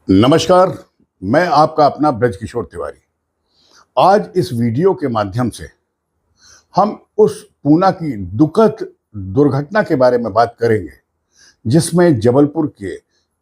नमस्कार। मैं आपका अपना ब्रजकिशोर तिवारी। आज इस वीडियो के माध्यम से हम उस पूना की दुखद दुर्घटना के बारे में बात करेंगे जिसमें जबलपुर के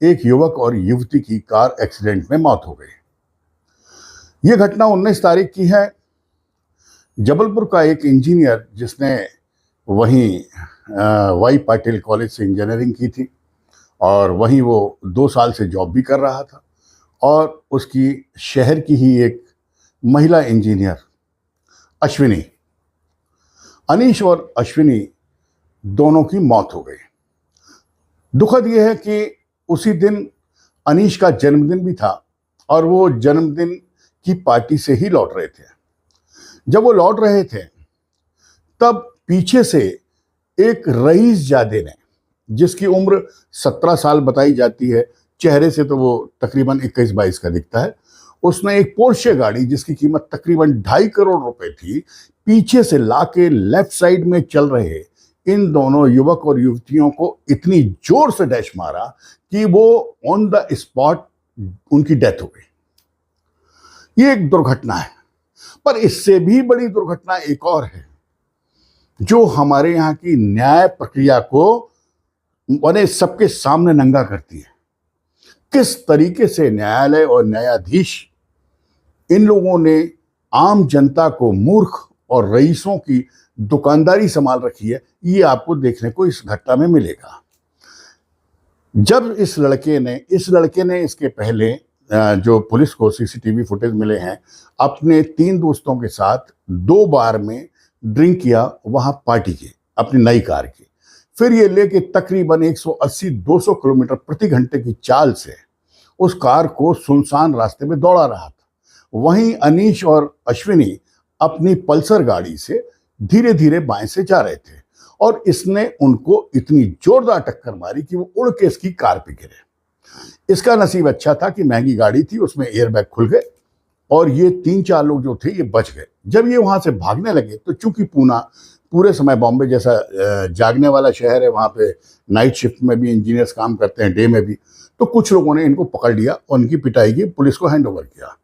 एक युवक और युवती की कार एक्सीडेंट में मौत हो गई। ये घटना 19 तारीख की है। जबलपुर का एक इंजीनियर जिसने वहीं वाई पाटिल कॉलेज से इंजीनियरिंग की थी और वहीं वो 2 साल से जॉब भी कर रहा था, और उसकी शहर की ही एक महिला इंजीनियर अश्विनी, अनीश और अश्विनी दोनों की मौत हो गई। दुखद यह है कि उसी दिन अनीश का जन्मदिन भी था और वो जन्मदिन की पार्टी से ही लौट रहे थे। जब वो लौट रहे थे तब पीछे से एक रईसजादे ने, जिसकी उम्र 17 साल बताई जाती है, चेहरे से तो वो तकरीबन 21-22 का दिखता है, उसने एक पोर्शे गाड़ी जिसकी कीमत तकरीबन 2.5 करोड़ रुपए थी, पीछे से लाके लेफ्ट साइड में चल रहे इन दोनों युवक और युवतियों को इतनी जोर से डैश मारा कि वो ऑन द स्पॉट उनकी डेथ हो गई। ये एक दुर्घटना है, पर इससे भी बड़ी दुर्घटना एक और है जो हमारे यहाँ की न्याय प्रक्रिया को बने सबके सामने नंगा करती है। किस तरीके से न्यायालय और न्यायाधीश इन लोगों ने आम जनता को मूर्ख और रईसों की दुकानदारी संभाल रखी है, ये आपको देखने को इस घटना में मिलेगा। जब इस लड़के ने इसके पहले जो पुलिस को सीसीटीवी फुटेज मिले हैं, अपने 3 दोस्तों के साथ 2 बार में ड्रिंक किया वहां पार्टी के अपनी नई कार की। फिर ये लेके तकरीबन 180-200 किलोमीटर प्रति घंटे की चाल से उस कार को सुनसान रास्ते में दौड़ा रहा था। वहीं अनीश और अश्विनी अपनी पल्सर गाड़ी से धीरे धीरे बाएं से जा रहे थे और इसने उनको इतनी जोरदार टक्कर मारी कि वो उड़ के इसकी कार पे गिरे। इसका नसीब अच्छा था कि महंगी गाड़ी थी, उसमें एयरबैग खुल गए और ये 3-4 लोग जो थे ये बच गए। जब ये वहां से भागने लगे तो चूंकि पूना पूरे समय बॉम्बे जैसा जागने वाला शहर है, वहाँ पे नाइट शिफ्ट में भी इंजीनियर्स काम करते हैं, डे में भी, तो कुछ लोगों ने इनको पकड़ लिया और उनकी पिटाई की, पुलिस को हैंड ओवर किया।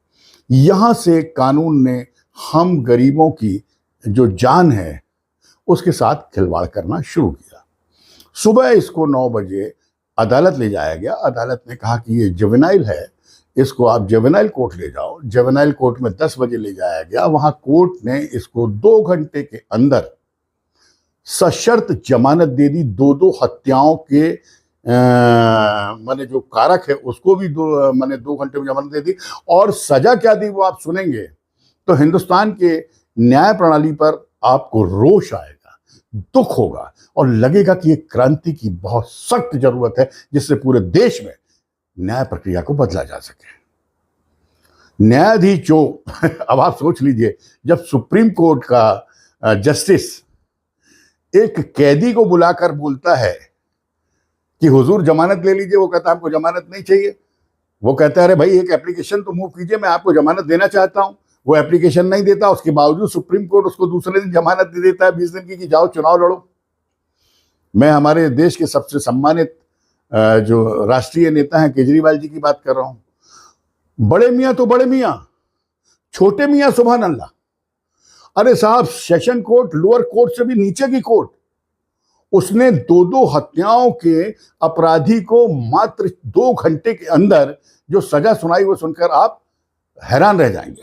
यहाँ से कानून ने हम गरीबों की जो जान है उसके साथ खिलवाड़ करना शुरू किया। सुबह इसको 9 बजे अदालत ले जाया गया। अदालत ने कहा कि ये जुवेनाइल है, इसको आप जुवेनाइल कोर्ट ले जाओ। जुवेनाइल कोर्ट में 10 बजे ले जाया गया। वहाँ कोर्ट ने इसको 2 घंटे के अंदर सशर्त जमानत दे दी। 2 हत्याओं के माने जो कारक है उसको भी 2 घंटे में जमानत दे दी। और सजा क्या दी वो आप सुनेंगे तो हिंदुस्तान के न्याय प्रणाली पर आपको रोष आएगा, दुख होगा और लगेगा कि एक क्रांति की बहुत सख्त जरूरत है जिससे पूरे देश में न्याय प्रक्रिया को बदला जा सके। न्यायाधीश जो अब आप सोच लीजिए, जब सुप्रीम कोर्ट का जस्टिस एक कैदी को बुलाकर बोलता है कि हुजूर जमानत ले लीजिए, वो कहता है हमको जमानत नहीं चाहिए। वो कहता है अरे भाई एक एप्लीकेशन तो मूव कीजिए, मैं आपको जमानत देना चाहता हूं। वो एप्लीकेशन नहीं देता, उसके बावजूद सुप्रीम कोर्ट उसको दूसरे दिन जमानत दे देता है 20 दिन की कि जाओ चुनाव लड़ो। मैं हमारे देश के सबसे सम्मानित जो राष्ट्रीय नेता हैं केजरीवाल जी की बात कर रहा हूं। बड़े मियां तो बड़े मियां, छोटे मियां सुभान अल्लाह। अरे साहब, सेशन कोर्ट लोअर कोर्ट से भी नीचे की कोर्ट, उसने 2 हत्याओं के अपराधी को मात्र 2 घंटे के अंदर जो सजा सुनाई वो सुनकर आप हैरान रह जाएंगे।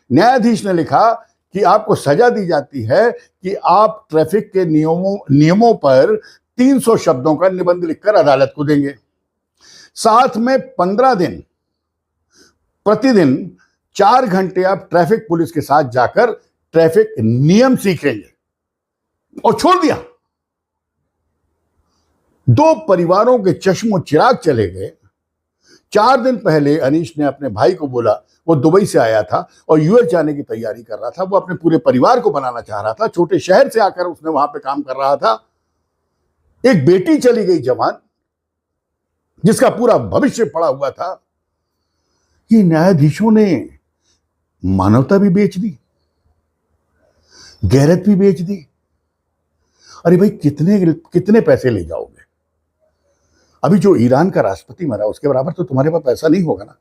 न्यायाधीश ने लिखा कि आपको सजा दी जाती है कि आप ट्रैफिक के नियमों पर 300 शब्दों का निबंध लिखकर अदालत को देंगे। साथ में 15 दिन प्रतिदिन 4 घंटे आप ट्रैफिक पुलिस के साथ जाकर ट्रैफिक नियम सीखेंगे। और छोड़ दिया। 2 परिवारों के चश्मो चिराग चले गए। 4 दिन पहले अनीश ने अपने भाई को बोला, वो दुबई से आया था और यूएस जाने की तैयारी कर रहा था। वो अपने पूरे परिवार को बनाना चाह रहा था। छोटे शहर से आकर उसने वहां पे काम कर रहा था। एक बेटी चली गई जवान, जिसका पूरा भविष्य पड़ा हुआ था। ये न्यायाधीशों ने मानवता भी बेच दी, गैरत भी बेच दी। अरे भाई कितने पैसे ले जाओगे? अभी जो ईरान का राष्ट्रपति मरा, उसके बराबर तो तुम्हारे पास पैसा नहीं होगा ना,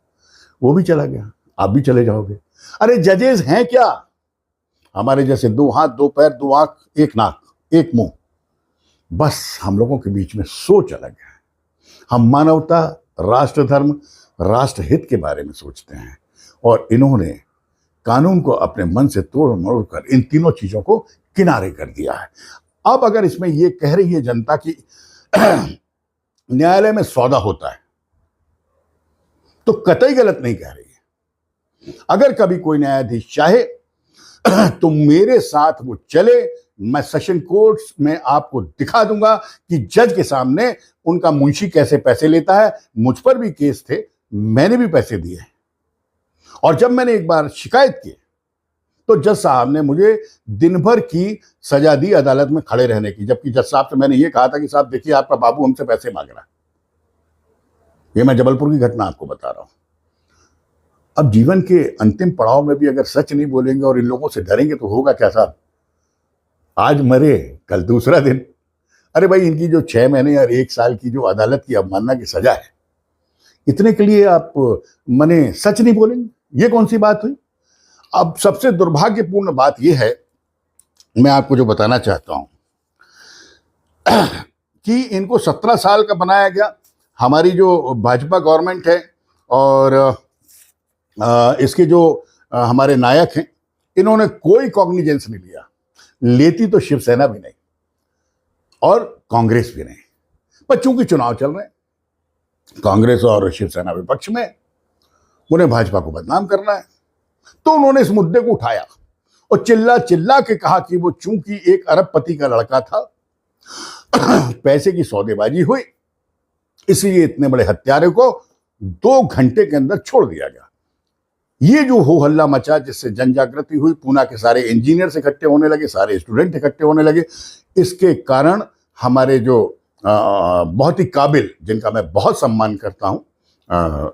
वो भी चला गया, आप भी चले जाओगे। अरे जजेस हैं क्या हमारे जैसे? 2 हाथ 2 पैर 2 आंख 1 नाक 1 मुंह। बस हम लोगों के बीच में सोच अलग है। हम मानवता, राष्ट्र धर्म, राष्ट्र हित के बारे में सोचते हैं, और इन्होंने कानून को अपने मन से तोड़ मरोड़ कर इन तीनों चीजों को किनारे कर दिया है। अब अगर इसमें यह कह रही है जनता कि न्यायालय में सौदा होता है, तो कतई गलत नहीं कह रही है। अगर कभी कोई न्यायाधीश चाहे तो मेरे साथ वो चले, मैं सेशन कोर्ट में आपको दिखा दूंगा कि जज के सामने उनका मुंशी कैसे पैसे लेता है। मुझ पर भी केस थे, मैंने भी पैसे दिए, और जब मैंने एक बार शिकायत की तो जज साहब ने मुझे दिन भर की सजा दी अदालत में खड़े रहने की, जबकि जज साहब से मैंने ये कहा था कि साहब देखिए आपका बाबू हमसे पैसे मांग रहा है। ये मैं जबलपुर की घटना आपको बता रहा हूं। अब जीवन के अंतिम पड़ाव में भी अगर सच नहीं बोलेंगे और इन लोगों से डरेंगे तो होगा क्या साहब? आज मरे कल दूसरा दिन। अरे भाई, इनकी जो 6 महीने और 1 साल की जो अदालत की अवमानना की सजा है, इतने के लिए आप मने सच नहीं बोलेंगे? ये कौन सी बात हुई? अब सबसे दुर्भाग्यपूर्ण बात यह है, मैं आपको जो बताना चाहता हूं कि इनको 17 साल का बनाया गया। हमारी जो भाजपा गवर्नमेंट है और इसके जो हमारे नायक हैं, इन्होंने कोई कॉग्निजेंस नहीं लिया। लेती तो शिवसेना भी नहीं और कांग्रेस भी नहीं, पर चूंकि चुनाव चल रहे हैं, कांग्रेस और शिवसेना विपक्ष में, उन्हें भाजपा को बदनाम करना है, तो उन्होंने इस मुद्दे को उठाया और चिल्ला चिल्ला के कहा कि वो चूंकि एक अरबपति का लड़का था, पैसे की सौदेबाजी हुई, इसलिए इतने बड़े हत्यारे को 2 घंटे के अंदर छोड़ दिया गया। ये जो हो हल्ला मचा, जिससे जन जागृति हुई, पूना के सारे इंजीनियर्स इकट्ठे होने लगे, सारे स्टूडेंट इकट्ठे होने लगे। इसके कारण हमारे जो बहुत ही काबिल, जिनका मैं बहुत सम्मान करता हूं,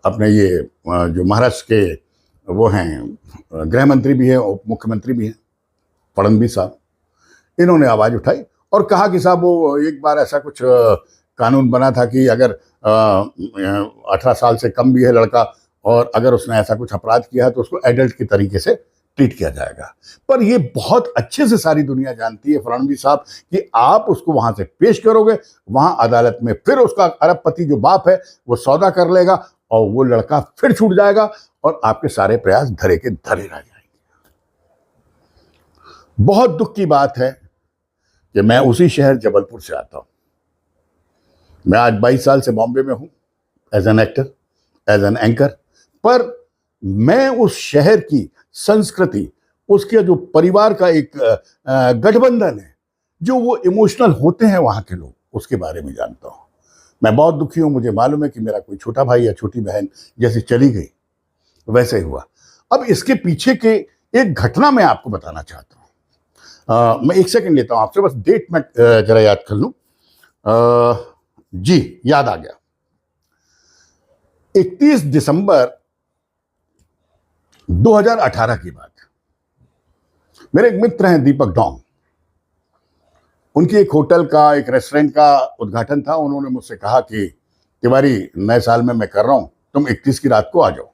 अपने ये जो महाराष्ट्र के वो हैं, गृह मंत्री भी हैं, उप मुख्यमंत्री भी हैं, फडणवीस साहब, इन्होंने आवाज उठाई और कहा कि साहब वो एक बार ऐसा कुछ कानून बना था कि अगर 18 साल से कम भी है लड़का और अगर उसने ऐसा कुछ अपराध किया है तो उसको एडल्ट के तरीके से ट्रीट किया जाएगा। पर ये बहुत अच्छे से सारी दुनिया जानती है फडणवीस साहब कि आप उसको वहां से पेश करोगे, वहां अदालत में फिर उसका अरबपति जो बाप है वो सौदा कर लेगा और वो लड़का फिर छूट जाएगा और आपके सारे प्रयास धरे के धरे रह जाएंगे। बहुत दुख की बात है कि मैं उसी शहर जबलपुर से आता हूं। मैं आज 22 साल से बॉम्बे में हूं as an actor, as an anchor, पर मैं उस शहर की संस्कृति, उसके जो परिवार का एक गठबंधन है, जो वो इमोशनल होते हैं वहां के लोग, उसके बारे में जानता हूं। मैं बहुत दुखी हूं। मुझे मालूम है कि मेरा कोई छोटा भाई या छोटी बहन जैसे चली गई, वैसे ही हुआ। अब इसके पीछे के एक घटना मैं आपको बताना चाहता हूं। मैं 1 सेकंड लेता हूं आपसे, बस डेट में जरा याद कर लूं। जी, याद आ गया। 31 दिसंबर 2018 की बात है। मेरे एक मित्र हैं दीपक डोंग, उनकी एक होटल का, एक रेस्टोरेंट का उद्घाटन था। उन्होंने मुझसे कहा कि तिवारी, नए साल में मैं कर रहा हूं, तुम 31 की रात को आ जाओ।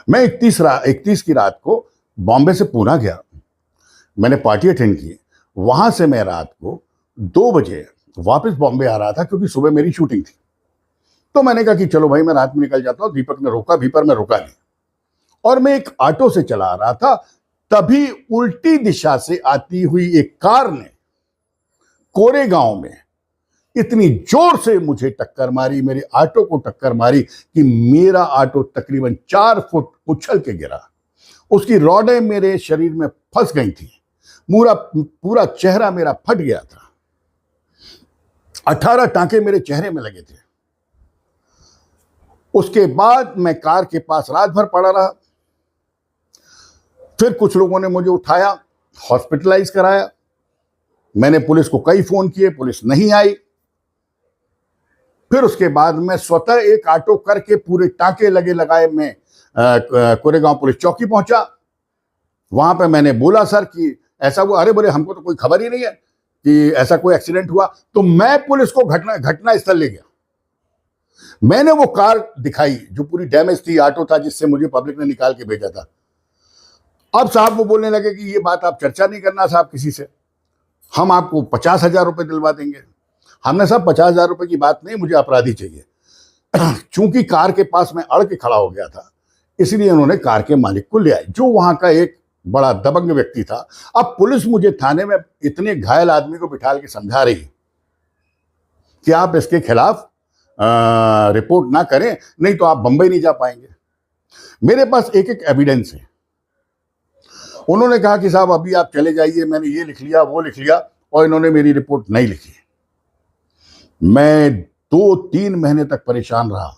मैं 31 की रात को बॉम्बे से पूना गया। मैंने पार्टी अटेंड की। वहां से मैं रात को 2 बजे वापस बॉम्बे आ रहा था, क्योंकि सुबह मेरी शूटिंग थी। तो मैंने कहा कि चलो भाई, मैं रात में निकल जाता हूं। दीपक ने रोका भी, पर मैं रुका नहीं, और मैं एक ऑटो से चला आ रहा था। तभी उल्टी दिशा से आती हुई एक कार ने कोरेगांव में इतनी जोर से मुझे टक्कर मारी, मेरे ऑटो को टक्कर मारी, कि मेरा ऑटो तकरीबन 4 फुट उछल के गिरा। उसकी रॉडें मेरे शरीर में फंस गई थी। पूरा चेहरा मेरा फट गया था। 18 टांके मेरे चेहरे में लगे थे। उसके बाद मैं कार के पास रात भर पड़ा रहा। फिर कुछ लोगों ने मुझे उठाया, हॉस्पिटलाइज कराया। मैंने पुलिस को कई फोन किए, पुलिस नहीं आई। फिर उसके बाद मैं स्वतः एक ऑटो करके पूरे टांके लगाए मैं कोरेगांव पुलिस चौकी पहुंचा। वहां पे मैंने बोला, सर कि ऐसा हुआ। अरे बोले, हमको तो कोई खबर ही नहीं है कि ऐसा कोई एक्सीडेंट हुआ। तो मैं पुलिस को घटना स्थल ले गया। मैंने वो कार दिखाई जो पूरी डैमेज थी, ऑटो था जिससे मुझे पब्लिक ने निकाल के भेजा था। अब साहब वो बोलने लगे कि ये बात आप चर्चा नहीं करना साहब किसी से, हम आपको 50,000 रुपए दिलवा देंगे। हमने साहब 50,000 रुपए की बात नहीं, मुझे अपराधी चाहिए। चूंकि कार के पास मैं अड़ के खड़ा हो गया था, इसलिए उन्होंने कार के मालिक को ले आए, जो वहां का एक बड़ा दबंग व्यक्ति था। अब पुलिस मुझे थाने में इतने घायल आदमी को बिठा के समझा रही कि आप इसके खिलाफ रिपोर्ट ना करें, नहीं तो आप बंबई नहीं जा पाएंगे। मेरे पास एक एक एविडेंस है। उन्होंने कहा कि साहब अभी आप चले जाइए, मैंने ये लिख लिया वो लिख लिया, और इन्होंने मेरी रिपोर्ट नहीं लिखी। मैं 2-3 महीने तक परेशान रहा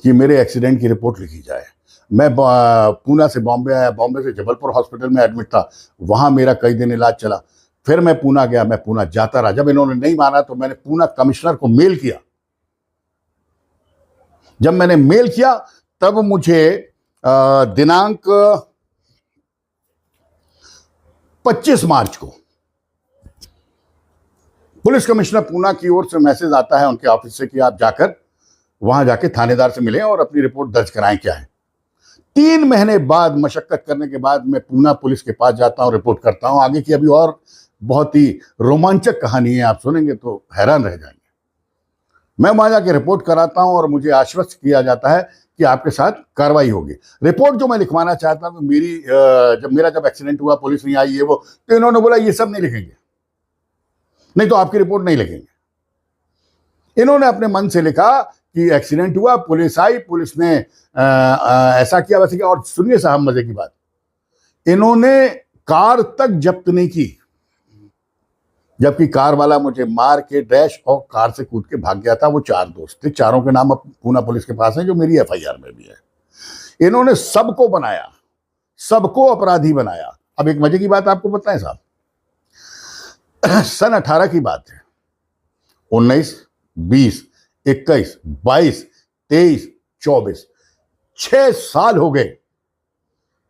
कि मेरे एक्सीडेंट की रिपोर्ट लिखी जाए। मैं पूना से बॉम्बे आया, बॉम्बे से जबलपुर हॉस्पिटल में एडमिट था, वहां मेरा कई दिन इलाज चला। फिर मैं पूना गया, मैं पूना जाता रहा। जब इन्होंने नहीं माना तो मैंने पूना कमिश्नर को मेल किया। जब मैंने मेल किया तब मुझे दिनांक 25 मार्च को पुलिस कमिश्नर पूना की ओर से मैसेज आता है उनके ऑफिस से कि आप जाकर वहां जाके थानेदार से मिलें और अपनी रिपोर्ट दर्ज कराएं। क्या है, 3 महीने बाद मशक्कत करने के बाद मैं पूना पुलिस के पास जाता हूं, रिपोर्ट करता हूं। आगे की अभी और बहुत ही रोमांचक कहानी है, आप सुनेंगे तो हैरान रह जाएंगे। मैं वहां जाके रिपोर्ट कराता हूं और मुझे आश्वस्त किया जाता है कि आपके साथ कार्रवाई होगी। रिपोर्ट जो मैं लिखवाना चाहता हूं, मेरी जब एक्सीडेंट हुआ पुलिस नहीं आई, ये वो, तो इन्होंने बोला ये सब नहीं लिखेंगे, नहीं तो आपकी रिपोर्ट नहीं लिखेंगे। इन्होंने अपने मन से लिखा कि एक्सीडेंट हुआ, पुलिस आई, पुलिस ने ऐसा किया वैसे किया। और सुनिए साहब मजे की बात, इन्होंने कार तक जब्त नहीं की, जबकि कार वाला मुझे मार के डैश और कार से कूद के भाग गया था। वो 4 दोस्त थे, चारों के नाम अब पूना पुलिस के पास हैं, जो मेरी एफआईआर में भी है। इन्होंने सबको बनाया, सबको अपराधी बनाया। अब एक मजे की बात आपको बताएं साहब, सन 18 की बात है, 19, 20, 21, 22, 23, 24, 6 साल हो गए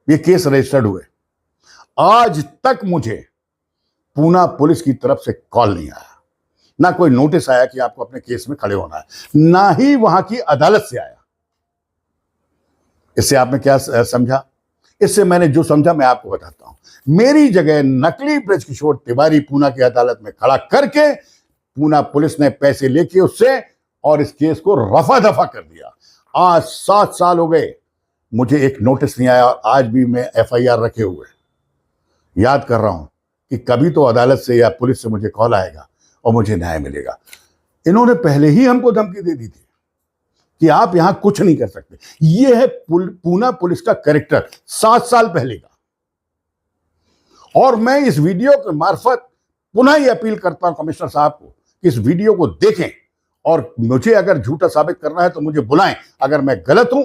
ये केस रजिस्टर्ड हुए। आज तक मुझे पूना पुलिस की तरफ से कॉल नहीं आया, ना कोई नोटिस आया कि आपको अपने केस में खड़े होना है, ना ही वहां की अदालत से आया। इससे आपने क्या समझा? इससे मैंने जो समझा मैं आपको बताता हूं। मेरी जगह नकली ब्रजकिशोर तिवारी पूना की अदालत में खड़ा करके पूना पुलिस ने पैसे लेके उससे और इस केस को रफा दफा कर दिया। आज 7 साल हो गए, मुझे एक नोटिस नहीं आया, और आज भी मैं एफआईआर रखे हुए याद कर रहा हूं कि कभी तो अदालत से या पुलिस से मुझे कॉल आएगा और मुझे न्याय मिलेगा। इन्होंने पहले ही हमको धमकी दे दी थी कि आप यहां कुछ नहीं कर सकते। यह है पूना पुलिस का कैरेक्टर 7 साल पहले का। और मैं इस वीडियो के मार्फत पुनः यह अपील करता हूं कमिश्नर साहब को कि इस वीडियो को देखें, और मुझे अगर झूठा साबित करना है तो मुझे बुलाएं। अगर मैं गलत हूं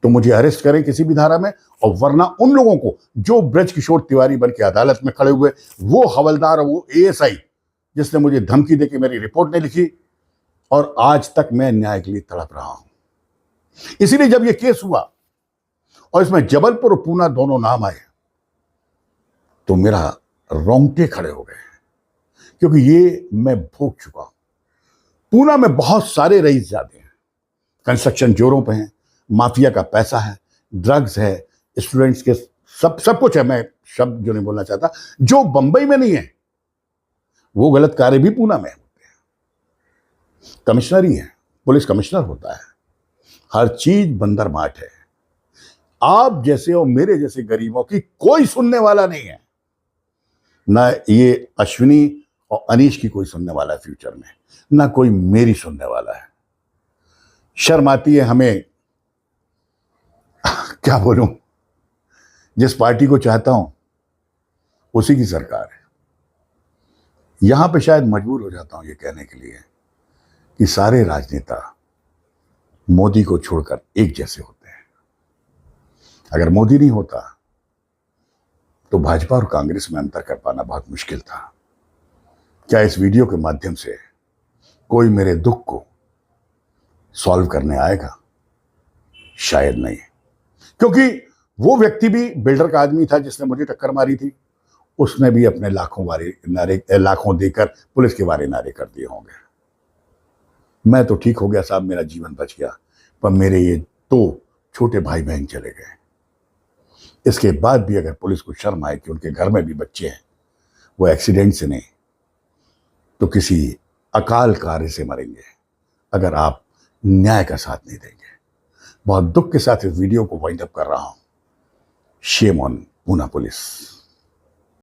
तो मुझे अरेस्ट करें किसी भी धारा में, और वरना उन लोगों को जो ब्रजकिशोर तिवारी बन के अदालत में खड़े हुए, वो हवलदार और वो एएसआई जिसने मुझे धमकी देके मेरी रिपोर्ट नहीं लिखी, और आज तक मैं न्याय के लिए तड़प रहा हूं। इसीलिए जब ये केस हुआ और इसमें जबलपुर और पूना दोनों नाम आए तो मेरा रोंगटे खड़े हो गए, क्योंकि ये मैं भोग चुका हूं। पूना में बहुत सारे रईस जाते हैं, कंस्ट्रक्शन जोरों पे हैं, माफिया का पैसा है, ड्रग्स है, स्टूडेंट्स के सब कुछ है। मैं शब्द जो नहीं बोलना चाहता, जो बंबई में नहीं है वो गलत कार्य भी पूना में होते हैं। कमिश्नर ही है, पुलिस कमिश्नर होता है, हर चीज बंदर बाट है। आप जैसे और मेरे जैसे गरीबों की कोई सुनने वाला नहीं है, ना ये अश्विनी और अनीश की कोई सुनने वाला है फ्यूचर में, ना कोई मेरी सुनने वाला है। शर्म आती है हमें, क्या बोलूं, जिस पार्टी को चाहता हूं उसी की सरकार है। यहां पे शायद मजबूर हो जाता हूं ये कहने के लिए कि सारे राजनेता मोदी को छोड़कर एक जैसे होते हैं। अगर मोदी नहीं होता तो भाजपा और कांग्रेस में अंतर कर पाना बहुत मुश्किल था। क्या इस वीडियो के माध्यम से कोई मेरे दुख को सॉल्व करने आएगा? शायद नहीं, क्योंकि वो व्यक्ति भी बिल्डर का आदमी था जिसने मुझे टक्कर मारी थी। उसने भी अपने लाखों देकर पुलिस के बारे नारे कर दिए होंगे। मैं तो ठीक हो गया साहब, मेरा जीवन बच गया, पर मेरे ये 2 छोटे भाई बहन चले गए। इसके बाद भी अगर पुलिस को शर्म आए कि उनके घर में भी बच्चे हैं, वो एक्सीडेंट से नहीं तो किसी अकाल कार्य से मरेंगे, अगर आप न्याय का साथ नहीं देंगे। बहुत दुख के साथ इस वीडियो को वाइंड अप कर रहा हूं। Shame on Poona police.